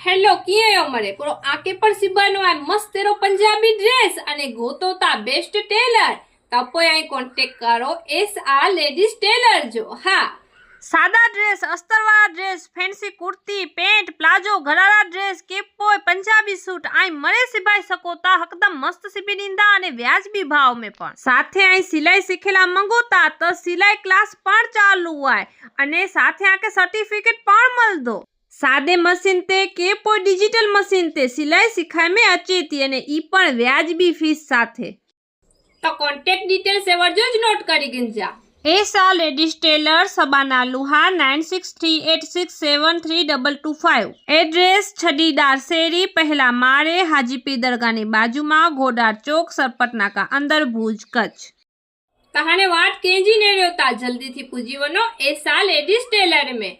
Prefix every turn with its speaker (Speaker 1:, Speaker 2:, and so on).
Speaker 1: Hello किए अमरे पूरो आके पर सिबानो आ मस्त तेरो पंजाबी ड्रेस अने गोतो ता बेस्ट टेलर तपो आई कांटेक्ट करो एसआर लेडीज टेलर जो। हाँ,
Speaker 2: सादा ड्रेस, अस्तरवाळा dress, fancy kurti, pant, palazzo, gharara dress, केपोय, पंजाबी सूट आई मळे सीबाई सको ता हकदम मस्त सीबी दींदा अने व्याजबी भाव में पण। साथे आई सिलाई सीखेला मंगोता तो सिलाई क्लास पण चालू आय अने साथे आके सर्टिफिकेट पण मळ दो। सादे मशीन ते के पोई डिजिटल मशीन ते सिलाई सिखाई में अचे थी अने ई पण व्याजबी फीस साथे।
Speaker 1: तो कांटेक्ट डिटेल्स एवरजो ज नोट करी गिंजा।
Speaker 2: एसआर लेडीज टेलर सबाना लुहा 9638673225। एड्रेस छडीदार शेरी पहला मारे हाजीपी दरगाह नी बाजू में घोड़ा चौक सरपट नाका अंदर भूज कच्छ।
Speaker 1: तहाने वाट केंजी ने रह्यो ता जल्दी थी पूजी वनो एसआर लेडीज टेलर में।